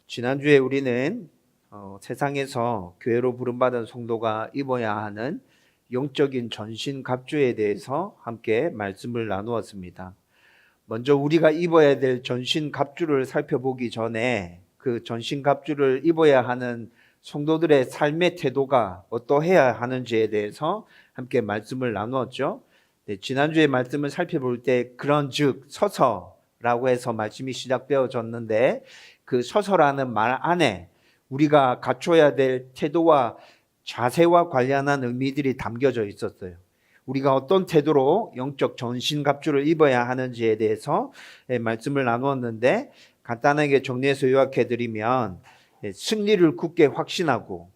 지난주에 우리는 세상에서 교회로 부름받은 성도가 입어야 하는 영적인 전신갑주에 대해서 함께 말씀을 나누었습니다. 먼저 우리가 입어야 될 전신갑주를 살펴보기 전에 그 전신갑주를 입어야 하는 성도들의 삶의 태도가 어떠해야 하는지에 대해서 함께 말씀을 나누었죠. 지난주에 말씀을 살펴볼 때 그런즉 서서라고 해서 말씀이 시작되어졌는데 그 서서라는 말 안에 우리가 갖춰야 될 태도와 자세와 관련한 의미들이 담겨져 있었어요. 우리가 어떤 태도로 영적 전신갑주를 입어야 하는지에 대해서 말씀을 나누었는데 간단하게 정리해서 요약해 드리면 승리를 굳게 확신하고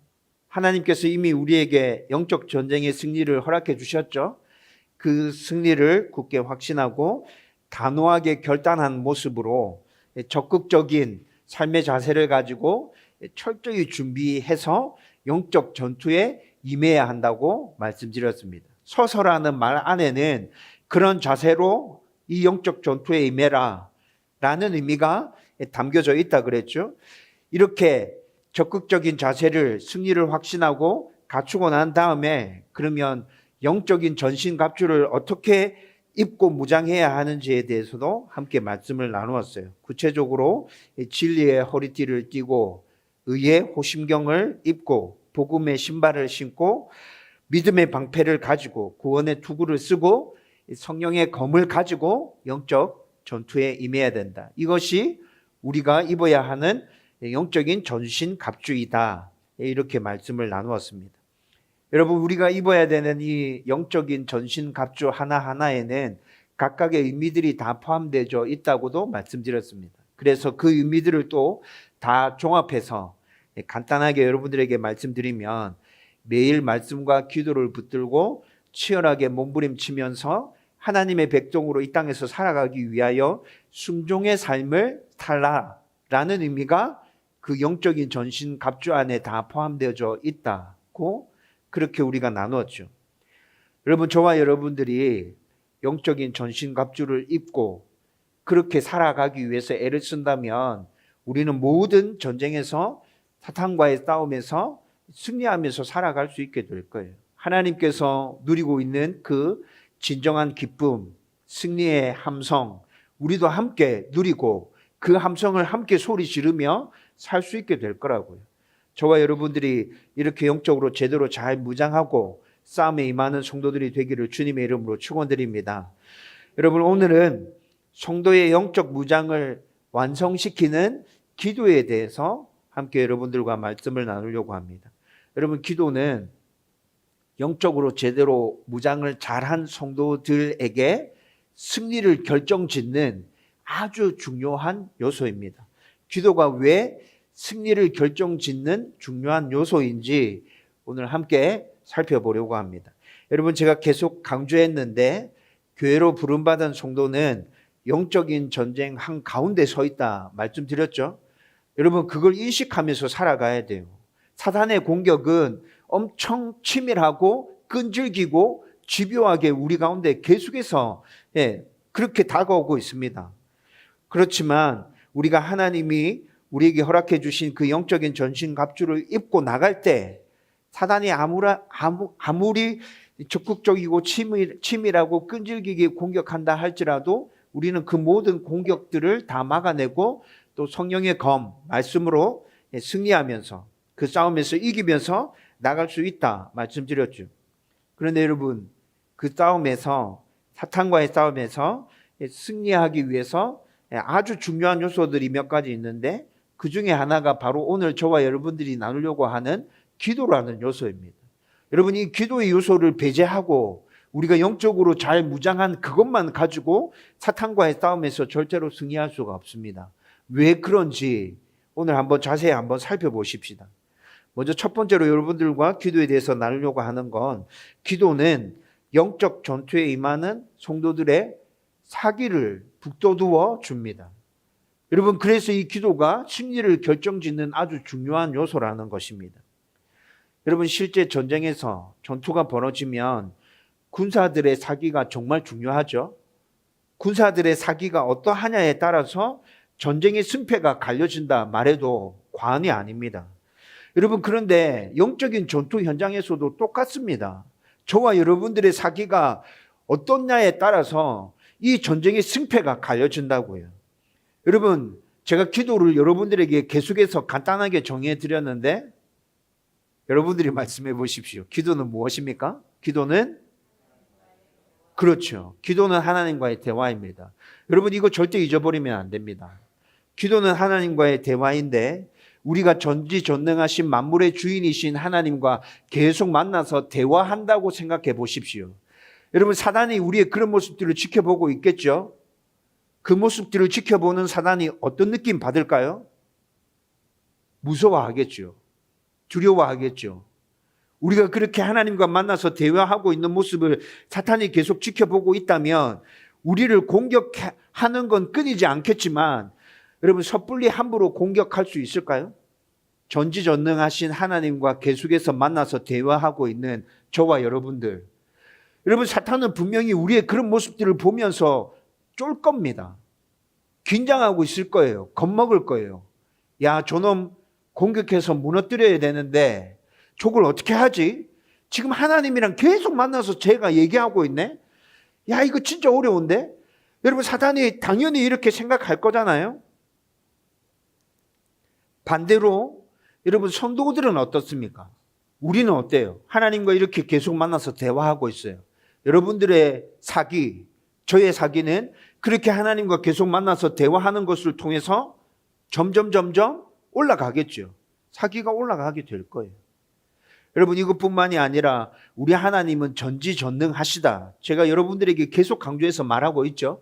하나님께서 이미 우리에게 영적 전쟁의 승리를 허락해 주셨죠. 그 승리를 굳게 확신하고 단호하게 결단한 모습으로 적극적인 삶의 자세를 가지고 철저히 준비해서 영적 전투에 임해야 한다고 말씀드렸습니다. 서서라는 말 안에는 그런 자세로 이 영적 전투에 임해라 라는 의미가 담겨져 있다 그랬죠. 이렇게 적극적인 자세를 승리를 확신하고 갖추고 난 다음에 그러면 영적인 전신갑주를 어떻게 입고 무장해야 하는지에 대해서도 함께 말씀을 나누었어요. 구체적으로 진리의 허리띠를 띠고 의의 호심경을 입고 복음의 신발을 신고 믿음의 방패를 가지고 구원의 투구를 쓰고 성령의 검을 가지고 영적 전투에 임해야 된다. 이것이 우리가 입어야 하는 영적인 전신갑주이다. 이렇게 말씀을 나누었습니다. 여러분, 우리가 입어야 되는 이 영적인 전신갑주 하나하나에는 각각의 의미들이 다 포함되어 있다고도 말씀드렸습니다. 그래서 그 의미들을 또 다 종합해서 간단하게 여러분들에게 말씀드리면 매일 말씀과 기도를 붙들고 치열하게 몸부림치면서 하나님의 백성으로 이 땅에서 살아가기 위하여 순종의 삶을 살라라는 의미가 그 영적인 전신갑주 안에 다 포함되어 있다고 그렇게 우리가 나누었죠. 여러분, 저와 여러분들이 영적인 전신갑주를 입고 그렇게 살아가기 위해서 애를 쓴다면 우리는 모든 전쟁에서 사탄과의 싸움에서 승리하면서 살아갈 수 있게 될 거예요. 하나님께서 누리고 있는 그 진정한 기쁨, 승리의 함성, 우리도 함께 누리고 그 함성을 함께 소리 지르며 살 수 있게 될 거라고요. 저와 여러분들이 이렇게 영적으로 제대로 잘 무장하고 싸움에 임하는 성도들이 되기를 주님의 이름으로 축원드립니다. 여러분, 오늘은 성도의 영적 무장을 완성시키는 기도에 대해서 함께 여러분들과 말씀을 나누려고 합니다. 여러분, 기도는 영적으로 제대로 무장을 잘한 성도들에게 승리를 결정짓는 아주 중요한 요소입니다. 기도가 왜 승리를 결정짓는 중요한 요소인지 오늘 함께 살펴보려고 합니다. 여러분, 제가 계속 강조했는데 교회로 부름받은 성도는 영적인 전쟁 한가운데 서 있다 말씀드렸죠. 여러분, 그걸 인식하면서 살아가야 돼요. 사탄의 공격은 엄청 치밀하고 끈질기고 집요하게 우리 가운데 계속해서 그렇게 다가오고 있습니다. 그렇지만 우리가 하나님이 우리에게 허락해 주신 그 영적인 전신갑주를 입고 나갈 때 사단이 아무리 적극적이고 치밀하고 끈질기게 공격한다 할지라도 우리는 그 모든 공격들을 다 막아내고 또 성령의 검, 말씀으로 승리하면서 그 싸움에서 이기면서 나갈 수 있다 말씀드렸죠. 그런데 여러분, 그 싸움에서 사탄과의 싸움에서 승리하기 위해서 아주 중요한 요소들이 몇 가지 있는데 그 중에 하나가 바로 오늘 저와 여러분들이 나누려고 하는 기도라는 요소입니다. 여러분, 이 기도의 요소를 배제하고 우리가 영적으로 잘 무장한 그것만 가지고 사탄과의 싸움에서 절대로 승리할 수가 없습니다. 왜 그런지 오늘 한번 자세히 한번 살펴보십시다. 먼저 첫 번째로 여러분들과 기도에 대해서 나누려고 하는 건 기도는 영적 전투에 임하는 성도들의 사기를 북돋워 줍니다. 여러분, 그래서 이 기도가 승리를 결정짓는 아주 중요한 요소라는 것입니다. 여러분, 실제 전쟁에서 전투가 벌어지면 군사들의 사기가 정말 중요하죠. 군사들의 사기가 어떠하냐에 따라서 전쟁의 승패가 갈려진다 말해도 과언이 아닙니다. 여러분, 그런데 영적인 전투 현장에서도 똑같습니다. 저와 여러분들의 사기가 어떻냐에 따라서 이 전쟁의 승패가 갈려진다고요. 여러분, 제가 기도를 여러분들에게 계속해서 간단하게 정해 드렸는데 여러분들이 말씀해 보십시오. 기도는 무엇입니까? 기도는 그렇죠. 기도는 하나님과의 대화입니다. 여러분, 이거 절대 잊어버리면 안 됩니다. 기도는 하나님과의 대화인데 우리가 전지전능하신 만물의 주인이신 하나님과 계속 만나서 대화한다고 생각해 보십시오. 여러분, 사단이 우리의 그런 모습들을 지켜보고 있겠죠? 그 모습들을 지켜보는 사단이 어떤 느낌 받을까요? 무서워하겠죠. 두려워하겠죠. 우리가 그렇게 하나님과 만나서 대화하고 있는 모습을 사탄이 계속 지켜보고 있다면 우리를 공격하는 건 끊이지 않겠지만 여러분, 섣불리 함부로 공격할 수 있을까요? 전지전능하신 하나님과 계속해서 만나서 대화하고 있는 저와 여러분들, 여러분, 사탄은 분명히 우리의 그런 모습들을 보면서 쫄 겁니다. 긴장하고 있을 거예요. 겁먹을 거예요. 야, 저놈 공격해서 무너뜨려야 되는데 저걸 어떻게 하지? 지금 하나님이랑 계속 만나서 제가 얘기하고 있네? 야, 이거 진짜 어려운데? 여러분, 사탄이 당연히 이렇게 생각할 거잖아요. 반대로 여러분, 성도들은 어떻습니까? 우리는 어때요? 하나님과 이렇게 계속 만나서 대화하고 있어요. 여러분들의 사기, 저의 사기는 그렇게 하나님과 계속 만나서 대화하는 것을 통해서 점점 올라가겠죠. 사기가 올라가게 될 거예요. 여러분, 이것뿐만이 아니라 우리 하나님은 전지전능하시다. 제가 여러분들에게 계속 강조해서 말하고 있죠.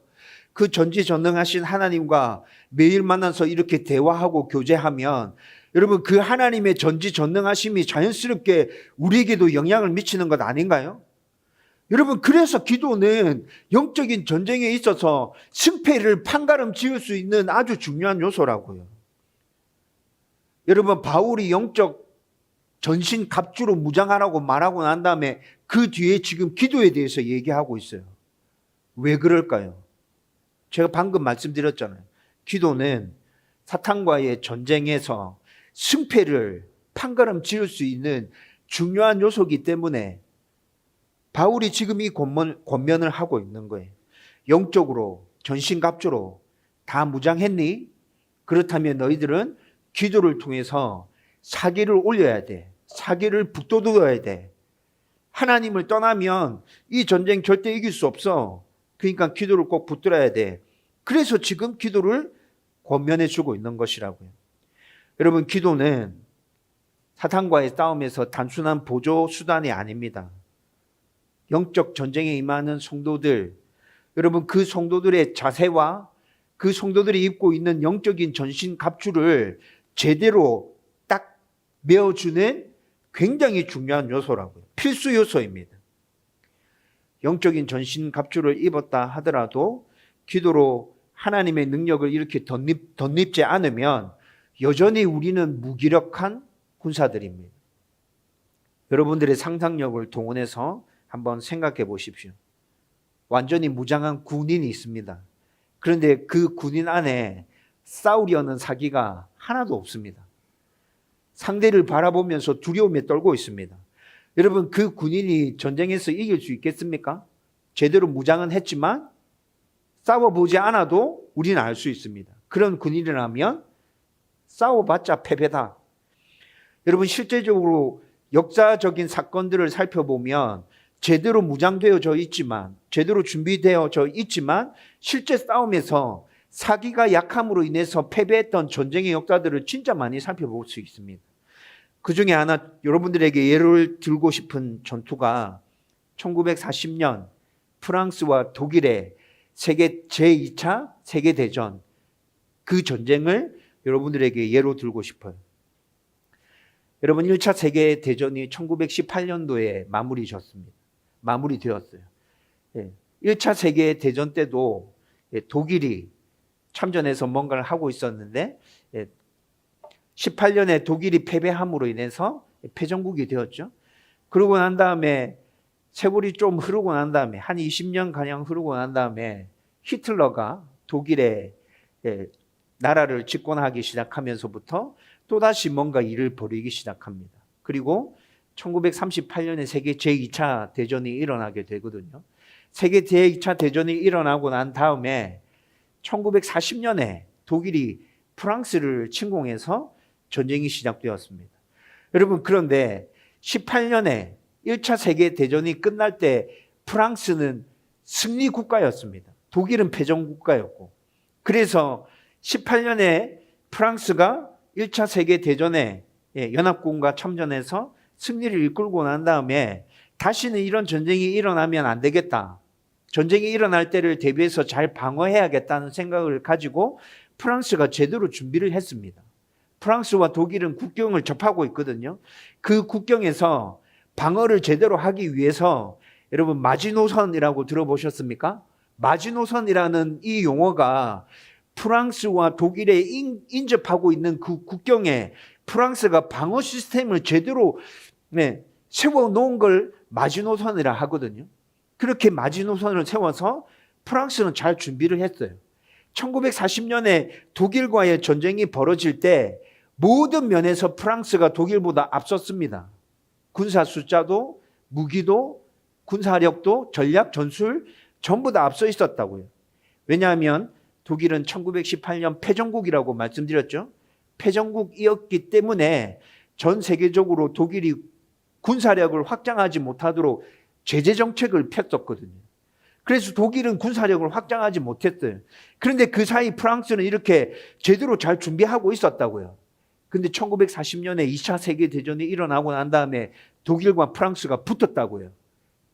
그 전지전능하신 하나님과 매일 만나서 이렇게 대화하고 교제하면 여러분, 그 하나님의 전지전능하심이 자연스럽게 우리에게도 영향을 미치는 것 아닌가요? 여러분, 그래서 기도는 영적인 전쟁에 있어서 승패를 판가름 지을 수 있는 아주 중요한 요소라고요. 여러분, 바울이 영적 전신 갑주로 무장하라고 말하고 난 다음에 그 뒤에 지금 기도에 대해서 얘기하고 있어요. 왜 그럴까요? 제가 방금 말씀드렸잖아요. 기도는 사탄과의 전쟁에서 승패를 판가름 지을 수 있는 중요한 요소이기 때문에 바울이 지금 이 권면을 하고 있는 거예요. 영적으로 전신갑주로 다 무장했니? 그렇다면 너희들은 기도를 통해서 사기를 올려야 돼. 사기를 북돋워야 돼. 하나님을 떠나면 이 전쟁 절대 이길 수 없어. 그러니까 기도를 꼭 붙들어야 돼. 그래서 지금 기도를 권면해 주고 있는 것이라고요. 여러분, 기도는 사탄과의 싸움에서 단순한 보조 수단이 아닙니다. 영적 전쟁에 임하는 성도들, 여러분, 그 성도들의 자세와 그 성도들이 입고 있는 영적인 전신 갑주를 제대로 딱 메어주는 굉장히 중요한 요소라고요. 필수 요소입니다. 영적인 전신 갑주를 입었다 하더라도 기도로 하나님의 능력을 이렇게 덧입지 않으면 여전히 우리는 무기력한 군사들입니다. 여러분들의 상상력을 동원해서 한번 생각해 보십시오. 완전히 무장한 군인이 있습니다. 그런데 그 군인 안에 싸우려는 사기가 하나도 없습니다. 상대를 바라보면서 두려움에 떨고 있습니다. 여러분, 그 군인이 전쟁에서 이길 수 있겠습니까? 제대로 무장은 했지만 싸워보지 않아도 우리는 알 수 있습니다. 그런 군인이라면 싸워봤자 패배다. 여러분, 실제적으로 역사적인 사건들을 살펴보면 제대로 무장되어져 있지만, 제대로 준비되어져 있지만 실제 싸움에서 사기가 약함으로 인해서 패배했던 전쟁의 역사들을 진짜 많이 살펴볼 수 있습니다. 그 중에 하나 여러분들에게 예를 들고 싶은 전투가 1940년 프랑스와 독일의 제2차 세계대전, 그 전쟁을 여러분들에게 예로 들고 싶어요. 여러분, 1차 세계대전이 1918년도에 마무리되었어요. 1차 세계대전 때도 독일이 참전해서 뭔가를 하고 있었는데 18년에 독일이 패배함으로 인해서 패전국이 되었죠. 그러고 난 다음에 세월이 좀 흐르고 난 다음에 한 20년 가량 흐르고 난 다음에 히틀러가 독일에 나라를 집권하기 시작하면서부터 또다시 뭔가 일을 벌이기 시작합니다. 그리고 1938년에 세계 제2차 대전이 일어나게 되거든요. 세계 제2차 대전이 일어나고 난 다음에 1940년에 독일이 프랑스를 침공해서 전쟁이 시작되었습니다. 여러분, 그런데 18년에 1차 세계 대전이 끝날 때 프랑스는 승리 국가였습니다. 독일은 패전 국가였고, 그래서 18년에 프랑스가 1차 세계 대전에 연합군과 참전해서 승리를 이끌고 난 다음에 다시는 이런 전쟁이 일어나면 안 되겠다. 전쟁이 일어날 때를 대비해서 잘 방어해야겠다는 생각을 가지고 프랑스가 제대로 준비를 했습니다. 프랑스와 독일은 국경을 접하고 있거든요. 그 국경에서 방어를 제대로 하기 위해서 여러분 마지노선이라고 들어보셨습니까? 마지노선이라는 이 용어가 프랑스와 독일에 인접하고 있는 그 국경에 프랑스가 방어 시스템을 제대로 세워놓은 걸 마지노선이라 하거든요. 그렇게 마지노선을 세워서 프랑스는 잘 준비를 했어요. 1940년에 독일과의 전쟁이 벌어질 때 모든 면에서 프랑스가 독일보다 앞섰습니다. 군사 숫자도, 무기도, 군사력도, 전략, 전술 전부 다 앞서 있었다고요. 왜냐하면 독일은 1918년 패전국이라고 말씀드렸죠. 패전국이었기 때문에 전 세계적으로 독일이 군사력을 확장하지 못하도록 제재 정책을 폈었거든요. 그래서 독일은 군사력을 확장하지 못했어요. 그런데 그 사이 프랑스는 이렇게 제대로 잘 준비하고 있었다고요. 근데 1940년에 2차 세계대전이 일어나고 난 다음에 독일과 프랑스가 붙었다고요.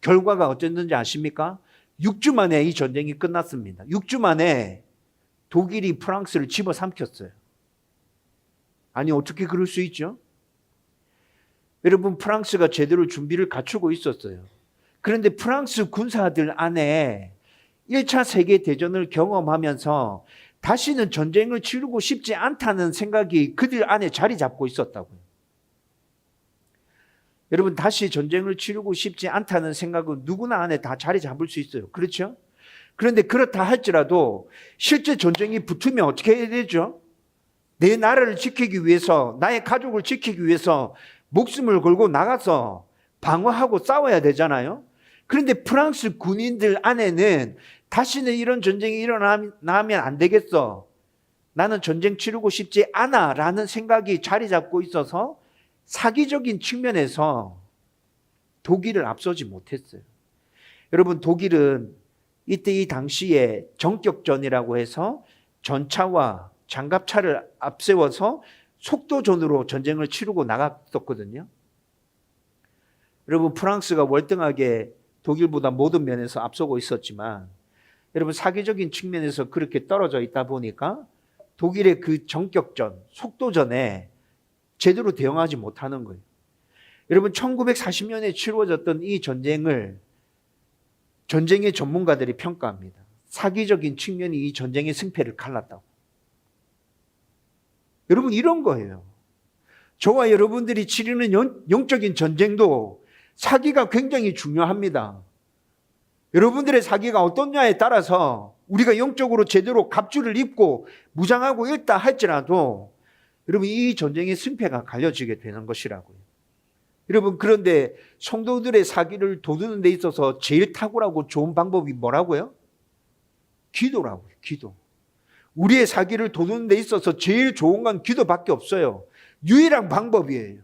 결과가 어땠는지 아십니까? 6주 만에 이 전쟁이 끝났습니다. 6주 만에 독일이 프랑스를 집어삼켰어요. 아니, 어떻게 그럴 수 있죠? 여러분, 프랑스가 제대로 준비를 갖추고 있었어요. 그런데 프랑스 군사들 안에 1차 세계대전을 경험하면서 다시는 전쟁을 치르고 싶지 않다는 생각이 그들 안에 자리 잡고 있었다고요. 여러분, 다시 전쟁을 치르고 싶지 않다는 생각은 누구나 안에 다 자리 잡을 수 있어요. 그렇죠? 그런데 그렇다 할지라도 실제 전쟁이 붙으면 어떻게 해야 되죠? 내 나라를 지키기 위해서, 나의 가족을 지키기 위해서 목숨을 걸고 나가서 방어하고 싸워야 되잖아요. 그런데 프랑스 군인들 안에는 다시는 이런 전쟁이 일어나면 안 되겠어. 나는 전쟁 치르고 싶지 않아 라는 생각이 자리 잡고 있어서 사기적인 측면에서 독일을 앞서지 못했어요. 여러분, 독일은 이때 이 당시에 전격전이라고 해서 전차와 장갑차를 앞세워서 속도전으로 전쟁을 치르고 나갔었거든요. 여러분, 프랑스가 월등하게 독일보다 모든 면에서 앞서고 있었지만 여러분, 사기적인 측면에서 그렇게 떨어져 있다 보니까 독일의 그 전격전, 속도전에 제대로 대응하지 못하는 거예요. 여러분, 1940년에 치루어졌던 이 전쟁을 전쟁의 전문가들이 평가합니다. 사기적인 측면이 이 전쟁의 승패를 갈랐다고. 여러분, 이런 거예요. 저와 여러분들이 치르는 영적인 전쟁도 사기가 굉장히 중요합니다. 여러분들의 사기가 어떠냐에 따라서 우리가 영적으로 제대로 갑주를 입고 무장하고 있다 할지라도 여러분, 이 전쟁의 승패가 갈려지게 되는 것이라고요. 여러분, 그런데 성도들의 사기를 돋우는 데 있어서 제일 탁월하고 좋은 방법이 뭐라고요? 기도라고요. 기도. 우리의 사기를 돋우는 데 있어서 제일 좋은 건 기도밖에 없어요. 유일한 방법이에요.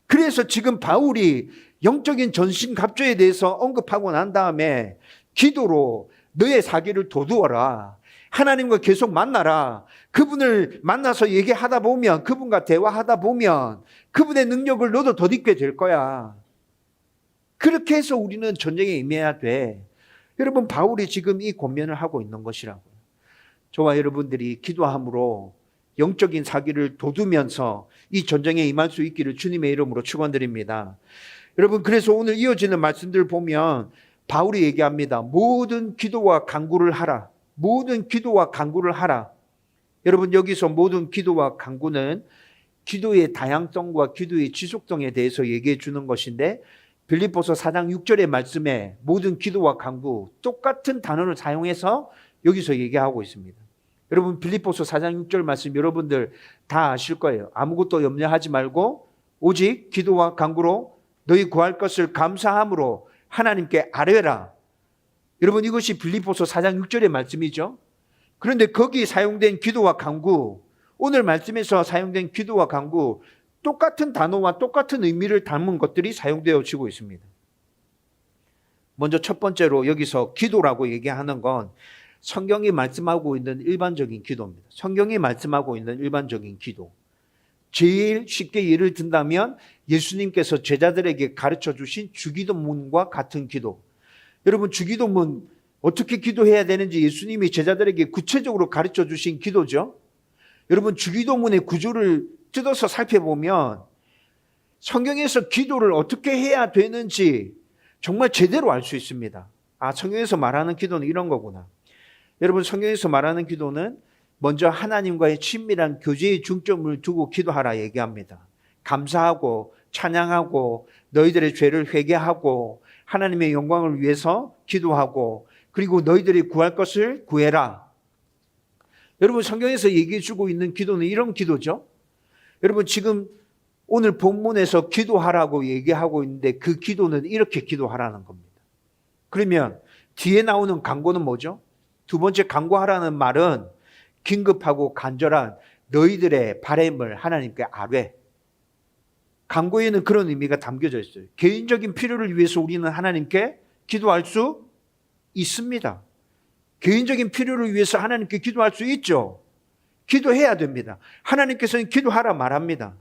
그래서 지금 바울이 영적인 전신갑주에 대해서 언급하고 난 다음에 기도로 너의 사기를 돋우어라. 하나님과 계속 만나라. 그분을 만나서 얘기하다 보면, 그분과 대화하다 보면 그분의 능력을 너도 덧입게 될 거야. 그렇게 해서 우리는 전쟁에 임해야 돼. 여러분, 바울이 지금 이 권면을 하고 있는 것이라고요. 저와 여러분들이 기도함으로 영적인 사기를 돋우면서 이 전쟁에 임할 수 있기를 주님의 이름으로 축원드립니다. 여러분, 그래서 오늘 이어지는 말씀들 보면 바울이 얘기합니다. 모든 기도와 간구를 하라. 모든 기도와 간구를 하라. 여러분, 여기서 모든 기도와 간구는 기도의 다양성과 기도의 지속성에 대해서 얘기해 주는 것인데, 빌립보서 4장 6절의 말씀에 모든 기도와 간구 똑같은 단어를 사용해서 여기서 얘기하고 있습니다. 여러분 빌립보서 4장 6절 말씀 여러분들 다 아실 거예요. 아무것도 염려하지 말고 오직 기도와 간구로 너희 구할 것을 감사함으로 하나님께 아뢰라. 여러분 이것이 빌립보서 4장 6절의 말씀이죠. 그런데 거기 사용된 기도와 간구, 오늘 말씀에서 사용된 기도와 간구, 똑같은 단어와 똑같은 의미를 담은 것들이 사용되어지고 있습니다. 먼저 첫 번째로 여기서 기도라고 얘기하는 건 성경이 말씀하고 있는 일반적인 기도입니다. 성경이 말씀하고 있는 일반적인 기도. 제일 쉽게 예를 든다면 예수님께서 제자들에게 가르쳐 주신 주기도문과 같은 기도. 여러분 주기도문 어떻게 기도해야 되는지 예수님이 제자들에게 구체적으로 가르쳐 주신 기도죠. 여러분 주기도문의 구조를 뜯어서 살펴보면 성경에서 기도를 어떻게 해야 되는지 정말 제대로 알 수 있습니다. 아, 성경에서 말하는 기도는 이런 거구나. 여러분 성경에서 말하는 기도는 먼저 하나님과의 친밀한 교제의 중점을 두고 기도하라 얘기합니다. 감사하고 찬양하고 너희들의 죄를 회개하고 하나님의 영광을 위해서 기도하고 그리고 너희들이 구할 것을 구해라. 여러분 성경에서 얘기해 주고 있는 기도는 이런 기도죠. 여러분 지금 오늘 본문에서 기도하라고 얘기하고 있는데 그 기도는 이렇게 기도하라는 겁니다. 그러면 뒤에 나오는 간구는 뭐죠? 두 번째 간구하라는 말은 긴급하고 간절한 너희들의 바람을 하나님께 아뢰. 간구에는 그런 의미가 담겨져 있어요. 개인적인 필요를 위해서 우리는 하나님께 기도할 수 있습니다. 개인적인 필요를 위해서 하나님께 기도할 수 있죠. 기도해야 됩니다. 하나님께서는 기도하라 말합니다.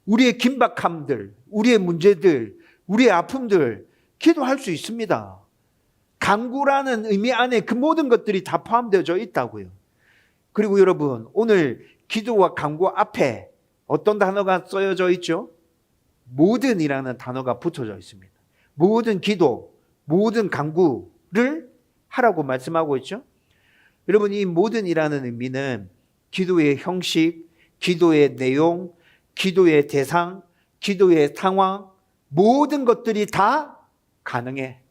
우리의 긴박함들, 우리의 문제들, 우리의 아픔들 기도할 수 있습니다. 간구라는 의미 안에 그 모든 것들이 다 포함되어 있다고요. 그리고 여러분 오늘 기도와 간구 앞에 어떤 단어가 쓰여져 있죠? 모든이라는 단어가 붙어져 있습니다. 모든 기도, 모든 간구를 하라고 말씀하고 있죠. 여러분 이 모든이라는 의미는 기도의 형식, 기도의 내용, 기도의 대상, 기도의 상황, 모든 것들이 다 가능해.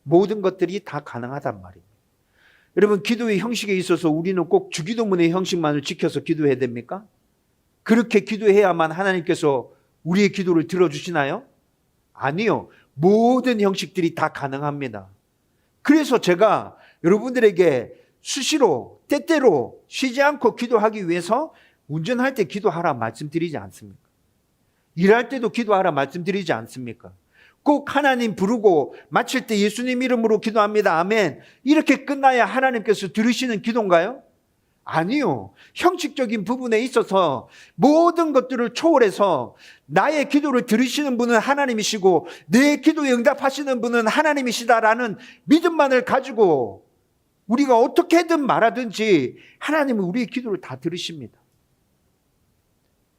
모든 것들이 다 가능하단 말이에요. 여러분 기도의 형식에 있어서 우리는 꼭 주기도문의 형식만을 지켜서 기도해야 됩니까? 그렇게 기도해야만 하나님께서 우리의 기도를 들어주시나요? 아니요. 모든 형식들이 다 가능합니다. 그래서 제가 여러분들에게 수시로 때때로 쉬지 않고 기도하기 위해서 운전할 때 기도하라 말씀드리지 않습니까? 일할 때도 기도하라 말씀드리지 않습니까? 꼭 하나님 부르고 마칠 때 예수님 이름으로 기도합니다. 아멘. 이렇게 끝나야 하나님께서 들으시는 기도인가요? 아니요. 형식적인 부분에 있어서 모든 것들을 초월해서 나의 기도를 들으시는 분은 하나님이시고 내 기도에 응답하시는 분은 하나님이시다라는 믿음만을 가지고 우리가 어떻게든 말하든지 하나님은 우리의 기도를 다 들으십니다.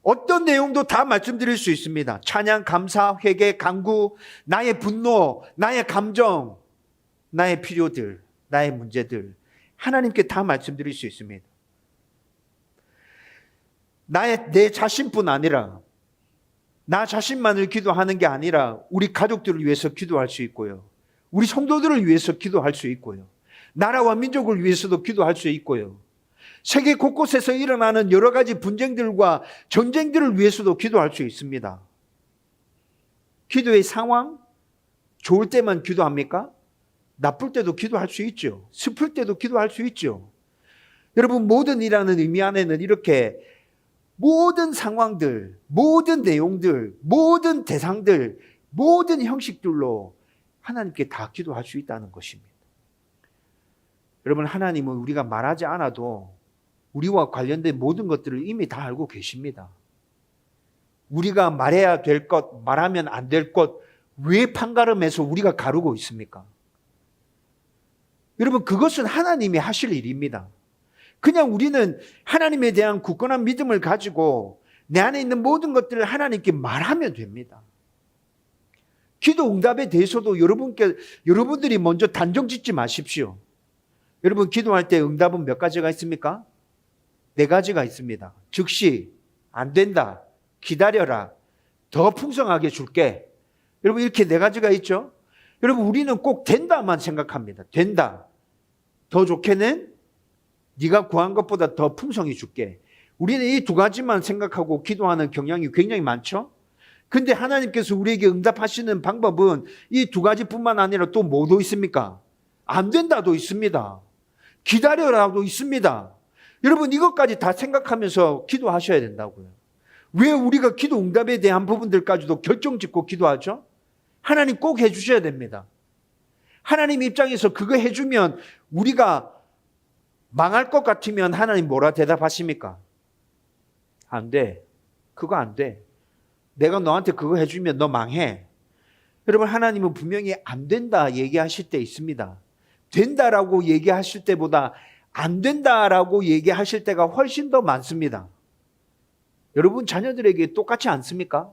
어떤 내용도 다 말씀드릴 수 있습니다. 찬양, 감사, 회개, 간구, 나의 분노, 나의 감정, 나의 필요들, 나의 문제들 하나님께 다 말씀드릴 수 있습니다. 내 자신뿐 아니라 나 자신만을 기도하는 게 아니라 우리 가족들을 위해서 기도할 수 있고요. 우리 성도들을 위해서 기도할 수 있고요. 나라와 민족을 위해서도 기도할 수 있고요. 세계 곳곳에서 일어나는 여러 가지 분쟁들과 전쟁들을 위해서도 기도할 수 있습니다. 기도의 상황, 좋을 때만 기도합니까? 나쁠 때도 기도할 수 있죠. 슬플 때도 기도할 수 있죠. 여러분 모든이라는 의미 안에는 이렇게 모든 상황들, 모든 내용들, 모든 대상들, 모든 형식들로 하나님께 다 기도할 수 있다는 것입니다. 여러분 하나님은 우리가 말하지 않아도 우리와 관련된 모든 것들을 이미 다 알고 계십니다. 우리가 말해야 될 것, 말하면 안 될 것, 왜 판가름해서 우리가 가르고 있습니까? 여러분 그것은 하나님이 하실 일입니다. 그냥 우리는 하나님에 대한 굳건한 믿음을 가지고 내 안에 있는 모든 것들을 하나님께 말하면 됩니다. 기도 응답에 대해서도 여러분들이 먼저 단정 짓지 마십시오. 여러분 기도할 때 응답은 몇 가지가 있습니까? 4가지가 있습니다. 즉시, 안 된다, 기다려라, 더 풍성하게 줄게. 여러분 이렇게 4가지가 있죠? 여러분 우리는 꼭 된다만 생각합니다. 된다, 더 좋게는 네가 구한 것보다 더 풍성히 줄게. 우리는 이 두 가지만 생각하고 기도하는 경향이 굉장히 많죠. 근데 하나님께서 우리에게 응답하시는 방법은 이 두 가지뿐만 아니라 또 뭐도 있습니까? 안 된다도 있습니다. 기다려라도 있습니다. 여러분, 이것까지 다 생각하면서 기도하셔야 된다고요. 왜 우리가 기도 응답에 대한 부분들까지도 결정짓고 기도하죠? 하나님 꼭 해주셔야 됩니다. 하나님 입장에서 그거 해주면 우리가 망할 것 같으면 하나님 뭐라 대답하십니까? 안 돼. 그거 안 돼. 내가 너한테 그거 해주면 너 망해. 여러분, 하나님은 분명히 안 된다 얘기하실 때 있습니다. 된다라고 얘기하실 때보다 안 된다라고 얘기하실 때가 훨씬 더 많습니다. 여러분 자녀들에게 똑같지 않습니까?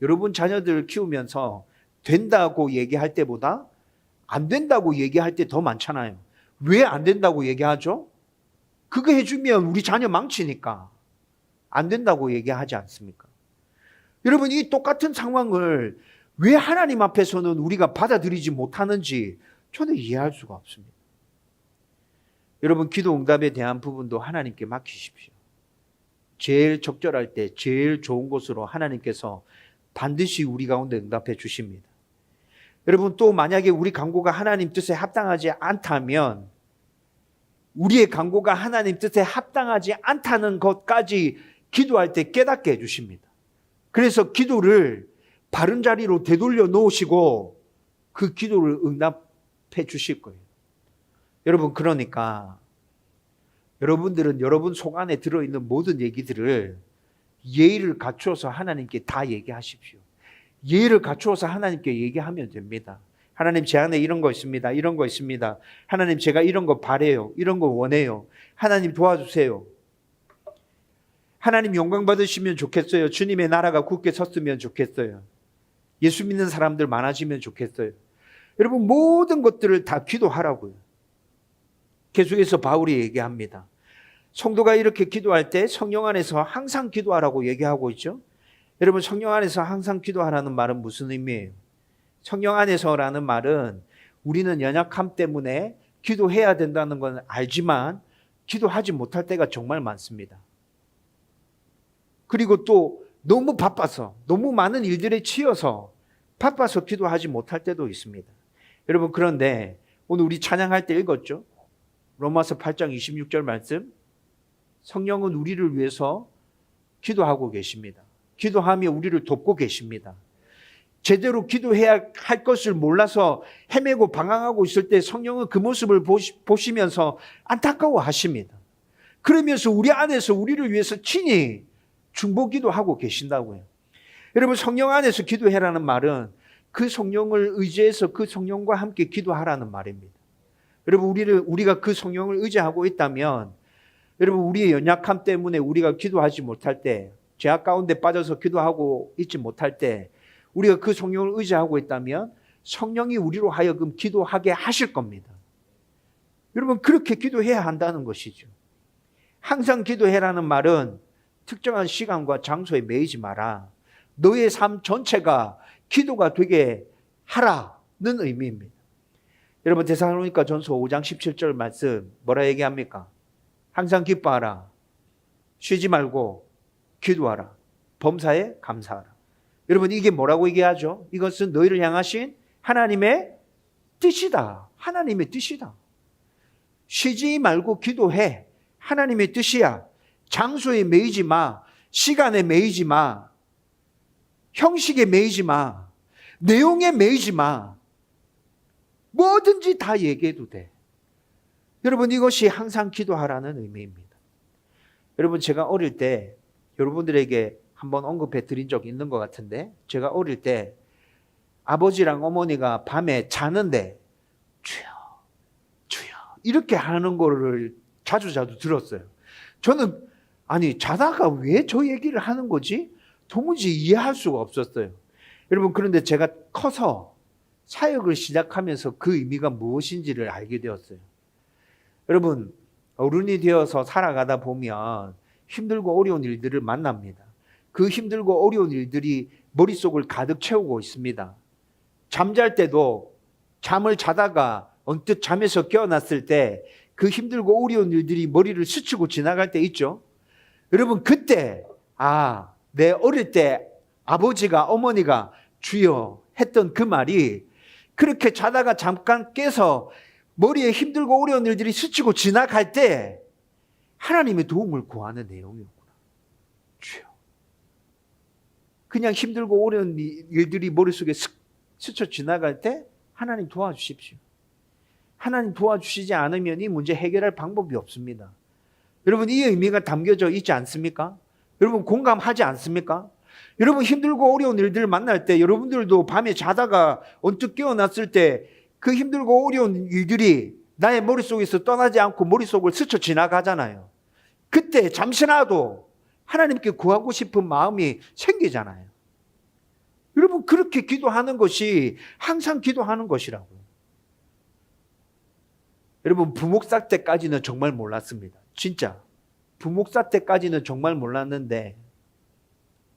여러분 자녀들을 키우면서 된다고 얘기할 때보다 안 된다고 얘기할 때 더 많잖아요. 왜 안 된다고 얘기하죠? 그거 해주면 우리 자녀 망치니까 안 된다고 얘기하지 않습니까? 여러분, 이 똑같은 상황을 왜 하나님 앞에서는 우리가 받아들이지 못하는지 저는 이해할 수가 없습니다. 여러분, 기도 응답에 대한 부분도 하나님께 맡기십시오. 제일 적절할 때 제일 좋은 곳으로 하나님께서 반드시 우리 가운데 응답해 주십니다. 여러분, 또 만약에 우리 간구가 하나님 뜻에 합당하지 않다면 우리의 간구가 하나님 뜻에 합당하지 않다는 것까지 기도할 때 깨닫게 해주십니다. 그래서 기도를 바른 자리로 되돌려 놓으시고 그 기도를 응답해 주실 거예요. 여러분, 그러니까 여러분들은 여러분 속 안에 들어있는 모든 얘기들을 예의를 갖추어서 하나님께 다 얘기하십시오. 예의를 갖추어서 하나님께 얘기하면 됩니다. 하나님, 제 안에 이런 거 있습니다. 이런 거 있습니다. 하나님, 제가 이런 거 바래요. 이런 거 원해요. 하나님 도와주세요. 하나님 영광 받으시면 좋겠어요. 주님의 나라가 굳게 섰으면 좋겠어요. 예수 믿는 사람들 많아지면 좋겠어요. 여러분, 모든 것들을 다 기도하라고요. 계속해서 바울이 얘기합니다. 성도가 이렇게 기도할 때 성령 안에서 항상 기도하라고 얘기하고 있죠. 여러분, 성령 안에서 항상 기도하라는 말은 무슨 의미예요? 성령 안에서라는 말은 우리는 연약함 때문에 기도해야 된다는 건 알지만 기도하지 못할 때가 정말 많습니다. 그리고 또 너무 바빠서, 너무 많은 일들에 치여서 바빠서 기도하지 못할 때도 있습니다. 여러분, 그런데 오늘 우리 찬양할 때 읽었죠? 로마서 8장 26절 말씀. 성령은 우리를 위해서 기도하고 계십니다. 기도하며 우리를 돕고 계십니다. 제대로 기도해야 할 것을 몰라서 헤매고 방황하고 있을 때 성령은 그 모습을 보시면서 안타까워 하십니다. 그러면서 우리 안에서 우리를 위해서 친히 중보기도 하고 계신다고요. 여러분, 성령 안에서 기도해라는 말은 그 성령을 의지해서 그 성령과 함께 기도하라는 말입니다. 여러분, 우리가 그 성령을 의지하고 있다면, 여러분, 우리의 연약함 때문에 우리가 기도하지 못할 때, 죄악 가운데 빠져서 기도하고 있지 못할 때, 우리가 그 성령을 의지하고 있다면 성령이 우리로 하여금 기도하게 하실 겁니다. 여러분, 그렇게 기도해야 한다는 것이죠. 항상 기도해라는 말은 특정한 시간과 장소에 매이지 마라. 너의 삶 전체가 기도가 되게 하라는 의미입니다. 여러분, 데살로니가 전서 5장 17절 말씀 뭐라 얘기합니까? 항상 기뻐하라. 쉬지 말고 기도하라. 범사에 감사하라. 여러분, 이게 뭐라고 얘기하죠? 이것은 너희를 향하신 하나님의 뜻이다. 하나님의 뜻이다. 쉬지 말고 기도해. 하나님의 뜻이야. 장소에 매이지 마. 시간에 매이지 마. 형식에 매이지 마. 내용에 매이지 마. 뭐든지 다 얘기해도 돼. 여러분, 이것이 항상 기도하라는 의미입니다. 여러분, 제가 어릴 때 여러분들에게 한번 언급해 드린 적이 있는 것 같은데, 제가 어릴 때 아버지랑 어머니가 밤에 자는데 주여 주여 이렇게 하는 거를 자주 들었어요. 저는 아니, 자다가 왜 저 얘기를 하는 거지? 도무지 이해할 수가 없었어요. 여러분, 그런데 제가 커서 사역을 시작하면서 그 의미가 무엇인지를 알게 되었어요. 여러분, 어른이 되어서 살아가다 보면 힘들고 어려운 일들을 만납니다. 그 힘들고 어려운 일들이 머릿속을 가득 채우고 있습니다. 잠잘 때도 잠을 자다가 언뜻 잠에서 깨어났을 때 그 힘들고 어려운 일들이 머리를 스치고 지나갈 때 있죠. 여러분 그때 내 어릴 때 아버지가 어머니가 주여 했던 그 말이 그렇게 자다가 잠깐 깨서 머리에 힘들고 어려운 일들이 스치고 지나갈 때 하나님의 도움을 구하는 내용이었구나. 주여. 그냥 힘들고 어려운 일들이 머릿속에 스쳐 지나갈 때 하나님 도와주십시오. 하나님 도와주시지 않으면 이 문제 해결할 방법이 없습니다. 여러분 이 의미가 담겨져 있지 않습니까? 여러분 공감하지 않습니까? 여러분 힘들고 어려운 일들을 만날 때 여러분들도 밤에 자다가 언뜻 깨어났을 때 그 힘들고 어려운 일들이 나의 머릿속에서 떠나지 않고 머릿속을 스쳐 지나가잖아요. 그때 잠시나도 하나님께 구하고 싶은 마음이 생기잖아요. 여러분 그렇게 기도하는 것이 항상 기도하는 것이라고요. 여러분 부목사 때까지는 정말 몰랐습니다. 진짜 부목사 때까지는 정말 몰랐는데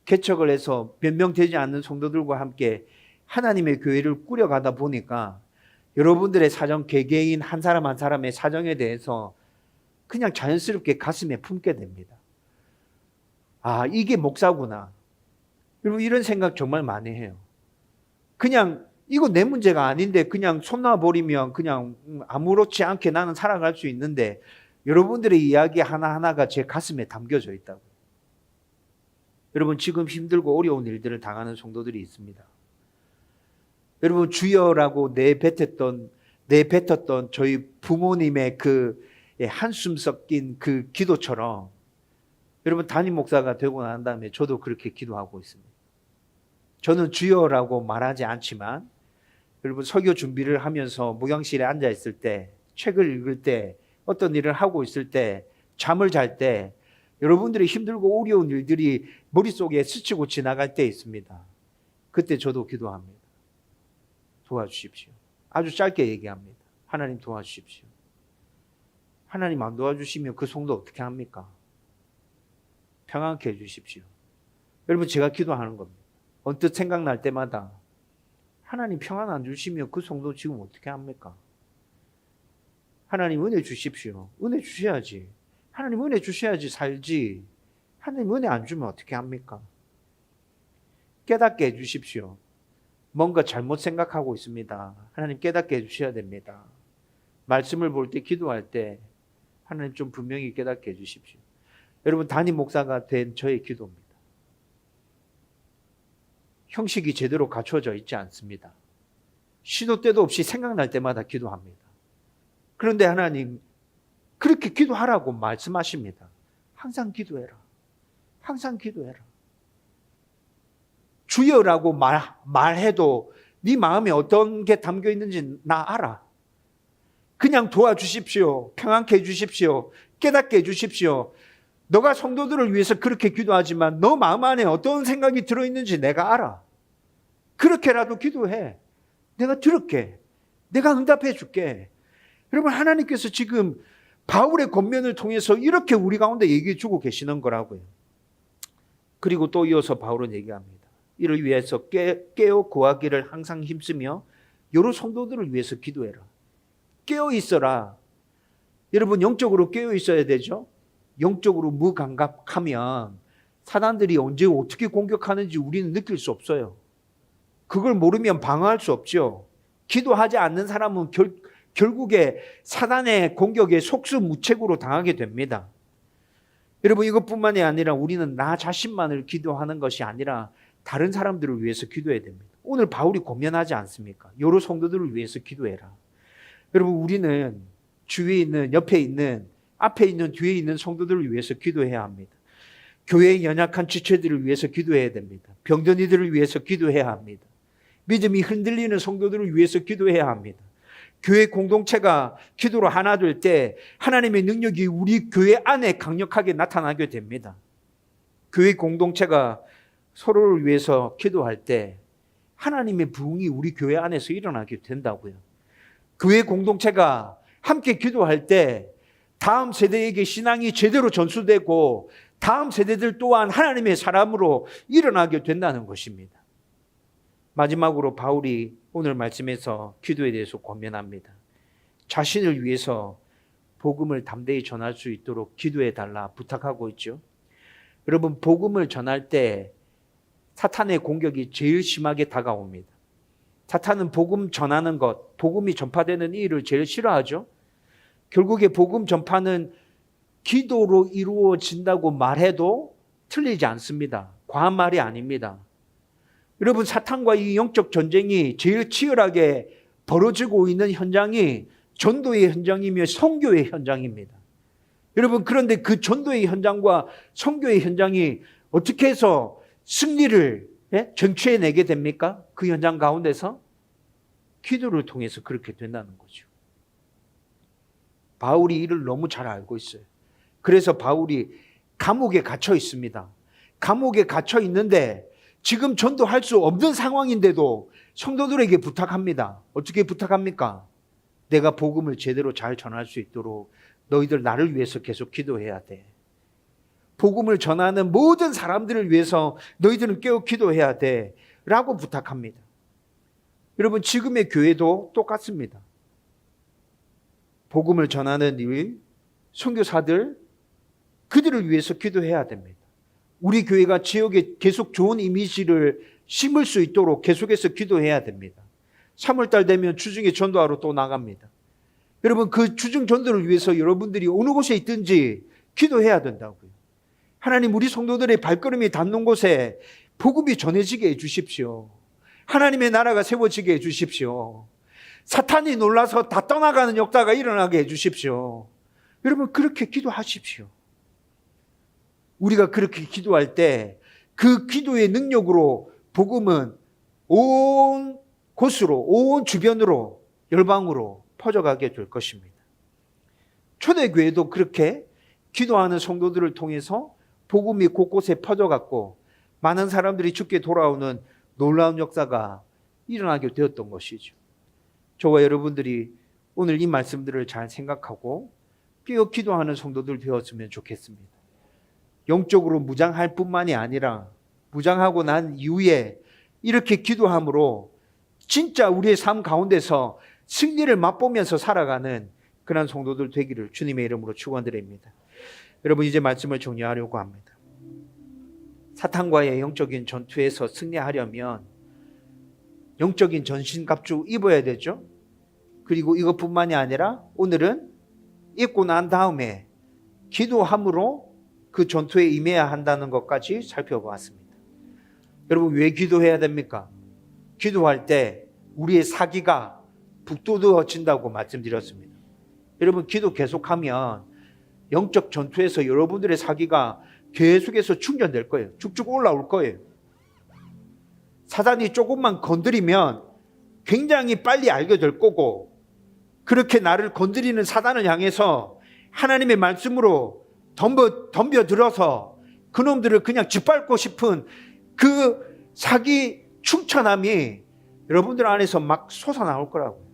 개척을 해서 몇 명 되지 않는 성도들과 함께 하나님의 교회를 꾸려가다 보니까 여러분들의 사정, 개개인 한 사람 한 사람의 사정에 대해서 그냥 자연스럽게 가슴에 품게 됩니다. 이게 목사구나. 여러분 이런 생각 정말 많이 해요. 그냥 이거 내 문제가 아닌데 그냥 손 놔버리면 그냥 아무렇지 않게 나는 살아갈 수 있는데 여러분들의 이야기 하나하나가 제 가슴에 담겨져 있다고. 여러분 지금 힘들고 어려운 일들을 당하는 성도들이 있습니다. 여러분 주여라고 내뱉었던 저희 부모님의 그 한숨 섞인 그 기도처럼 여러분 담임 목사가 되고 난 다음에 저도 그렇게 기도하고 있습니다. 저는 주여라고 말하지 않지만 여러분 설교 준비를 하면서 목양실에 앉아 있을 때, 책을 읽을 때, 어떤 일을 하고 있을 때, 잠을 잘 때 여러분들이 힘들고 어려운 일들이 머릿속에 스치고 지나갈 때 있습니다. 그때 저도 기도합니다. 도와주십시오. 아주 짧게 얘기합니다. 하나님 도와주십시오. 하나님 안 도와주시면 그 성도 어떻게 합니까? 평안케 해주십시오. 여러분 제가 기도하는 겁니다. 언뜻 생각날 때마다 하나님 평안 안 주시면 그 성도 지금 어떻게 합니까? 하나님 은혜 주십시오. 은혜 주셔야지. 하나님 은혜 주셔야지 살지. 하나님 은혜 안 주면 어떻게 합니까? 깨닫게 해주십시오. 뭔가 잘못 생각하고 있습니다. 하나님 깨닫게 해주셔야 됩니다. 말씀을 볼 때 기도할 때 하나님 좀 분명히 깨닫게 해주십시오. 여러분 담임 목사가 된 저의 기도입니다. 형식이 제대로 갖춰져 있지 않습니다. 시도 때도 없이 생각날 때마다 기도합니다. 그런데 하나님 그렇게 기도하라고 말씀하십니다. 항상 기도해라. 항상 기도해라. 주여라고 말해도 네 마음에 어떤 게 담겨 있는지 나 알아. 그냥 도와주십시오. 평안케 해주십시오. 깨닫게 해주십시오. 너가 성도들을 위해서 그렇게 기도하지만 너 마음 안에 어떤 생각이 들어있는지 내가 알아. 그렇게라도 기도해. 내가 들을게. 내가 응답해 줄게. 여러분 하나님께서 지금 바울의 권면을 통해서 이렇게 우리 가운데 얘기해 주고 계시는 거라고요. 그리고 또 이어서 바울은 얘기합니다. 이를 위해서 깨어 구하기를 항상 힘쓰며 여러 성도들을 위해서 기도해라. 깨어 있어라. 여러분 영적으로 깨어 있어야 되죠. 영적으로 무감각하면 사단들이 언제 어떻게 공격하는지 우리는 느낄 수 없어요. 그걸 모르면 방어할 수 없죠. 기도하지 않는 사람은 결국에 사단의 공격에 속수무책으로 당하게 됩니다. 여러분 이것뿐만이 아니라 우리는 나 자신만을 기도하는 것이 아니라 다른 사람들을 위해서 기도해야 됩니다. 오늘 바울이 권면하지 않습니까? 여러 성도들을 위해서 기도해라. 여러분 우리는 주위에 있는, 옆에 있는, 앞에 있는, 뒤에 있는 성도들을 위해서 기도해야 합니다. 교회의 연약한 지체들을 위해서 기도해야 됩니다. 병든 이들을 위해서 기도해야 합니다. 믿음이 흔들리는 성도들을 위해서 기도해야 합니다. 교회 공동체가 기도로 하나 될 때 하나님의 능력이 우리 교회 안에 강력하게 나타나게 됩니다. 교회 공동체가 서로를 위해서 기도할 때 하나님의 부흥이 우리 교회 안에서 일어나게 된다고요. 교회 공동체가 함께 기도할 때 다음 세대에게 신앙이 제대로 전수되고 다음 세대들 또한 하나님의 사람으로 일어나게 된다는 것입니다. 마지막으로 바울이 오늘 말씀에서 기도에 대해서 권면합니다. 자신을 위해서 복음을 담대히 전할 수 있도록 기도해 달라 부탁하고 있죠. 여러분, 복음을 전할 때 사탄의 공격이 제일 심하게 다가옵니다. 사탄은 복음 전하는 것, 복음이 전파되는 이 일을 제일 싫어하죠. 결국에 복음 전파는 기도로 이루어진다고 말해도 틀리지 않습니다. 과한 말이 아닙니다. 여러분, 사탄과 이 영적 전쟁이 제일 치열하게 벌어지고 있는 현장이 전도의 현장이며 선교의 현장입니다. 여러분, 그런데 그 전도의 현장과 선교의 현장이 어떻게 해서 승리를 쟁취해내게 됩니까? 그 현장 가운데서 기도를 통해서 그렇게 된다는 거죠. 바울이 이를 너무 잘 알고 있어요. 그래서 바울이 감옥에 갇혀 있습니다. 감옥에 갇혀 있는데 지금 전도할 수 없는 상황인데도 성도들에게 부탁합니다. 어떻게 부탁합니까? 내가 복음을 제대로 잘 전할 수 있도록 너희들 나를 위해서 계속 기도해야 돼. 복음을 전하는 모든 사람들을 위해서 너희들은 깨어 기도해야 돼. 라고 부탁합니다. 여러분, 지금의 교회도 똑같습니다. 복음을 전하는 일, 선교사들, 그들을 위해서 기도해야 됩니다. 우리 교회가 지역에 계속 좋은 이미지를 심을 수 있도록 계속해서 기도해야 됩니다. 3월달 되면 주중에 전도하러 또 나갑니다. 여러분, 그 주중 전도를 위해서 여러분들이 어느 곳에 있든지 기도해야 된다고요. 하나님, 우리 성도들의 발걸음이 닿는 곳에 복음이 전해지게 해주십시오. 하나님의 나라가 세워지게 해주십시오. 사탄이 놀라서 다 떠나가는 역사가 일어나게 해주십시오. 여러분, 그렇게 기도하십시오. 우리가 그렇게 기도할 때 그 기도의 능력으로 복음은 온 곳으로, 온 주변으로, 열방으로 퍼져가게 될 것입니다. 초대교회도 그렇게 기도하는 성도들을 통해서 복음이 곳곳에 퍼져갔고 많은 사람들이 주께 돌아오는 놀라운 역사가 일어나게 되었던 것이죠. 저와 여러분들이 오늘 이 말씀들을 잘 생각하고 깨어 기도하는 성도들 되었으면 좋겠습니다. 영적으로 무장할 뿐만이 아니라 무장하고 난 이후에 이렇게 기도함으로 진짜 우리의 삶 가운데서 승리를 맛보면서 살아가는 그런 성도들 되기를 주님의 이름으로 축원드립니다. 여러분, 이제 말씀을 정리하려고 합니다. 사탄과의 영적인 전투에서 승리하려면 영적인 전신갑주 입어야 되죠. 그리고 이것뿐만이 아니라 오늘은 입고 난 다음에 기도함으로 그 전투에 임해야 한다는 것까지 살펴보았습니다. 여러분, 왜 기도해야 됩니까? 기도할 때 우리의 사기가 북돋워진다고 말씀드렸습니다. 여러분, 기도 계속하면 영적 전투에서 여러분들의 사기가 계속해서 충전될 거예요. 쭉쭉 올라올 거예요. 사단이 조금만 건드리면 굉장히 빨리 알게 될 거고, 그렇게 나를 건드리는 사단을 향해서 하나님의 말씀으로 덤벼들어서 그놈들을 그냥 짓밟고 싶은 그 사기 충천함이 여러분들 안에서 막 솟아나올 거라고요.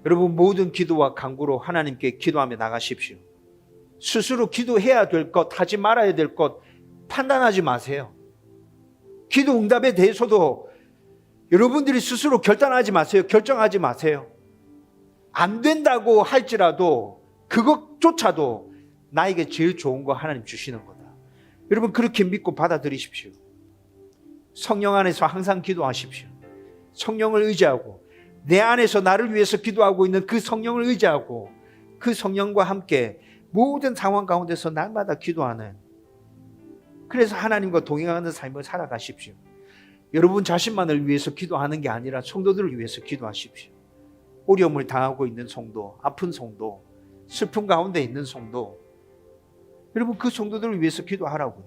여러분, 모든 기도와 간구로 하나님께 기도하며 나가십시오. 스스로 기도해야 될 것, 하지 말아야 될 것 판단하지 마세요. 기도 응답에 대해서도 여러분들이 스스로 결단하지 마세요. 결정하지 마세요. 안 된다고 할지라도 그것조차도 나에게 제일 좋은 거 하나님 주시는 거다. 여러분, 그렇게 믿고 받아들이십시오. 성령 안에서 항상 기도하십시오. 성령을 의지하고 내 안에서 나를 위해서 기도하고 있는 그 성령을 의지하고 그 성령과 함께 모든 상황 가운데서 날마다 기도하는, 그래서 하나님과 동행하는 삶을 살아가십시오. 여러분 자신만을 위해서 기도하는 게 아니라 성도들을 위해서 기도하십시오. 어려움을 당하고 있는 성도, 아픈 성도, 슬픔 가운데 있는 성도, 여러분 그 성도들을 위해서 기도하라고요.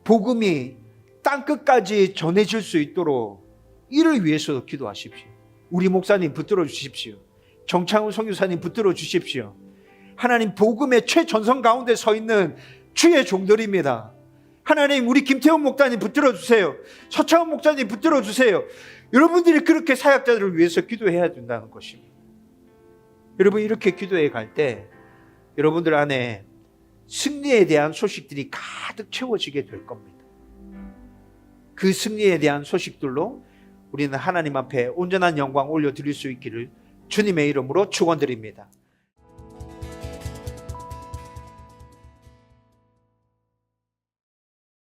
복음이 땅끝까지 전해질 수 있도록 이를 위해서도 기도하십시오. 우리 목사님 붙들어 주십시오. 정창훈 선교사님 붙들어 주십시오. 하나님, 복음의 최전선 가운데 서 있는 주의 종들입니다. 하나님, 우리 김태훈 목사님 붙들어 주세요. 서창훈 목사님 붙들어 주세요. 여러분들이 그렇게 사역자들을 위해서 기도해야 된다는 것입니다. 여러분, 이렇게 기도해 갈 때 여러분들 안에 승리에 대한 소식들이 가득 채워지게 될 겁니다. 그 승리에 대한 소식들로 우리는 하나님 앞에 온전한 영광 올려드릴 수 있기를 주님의 이름으로 축원드립니다.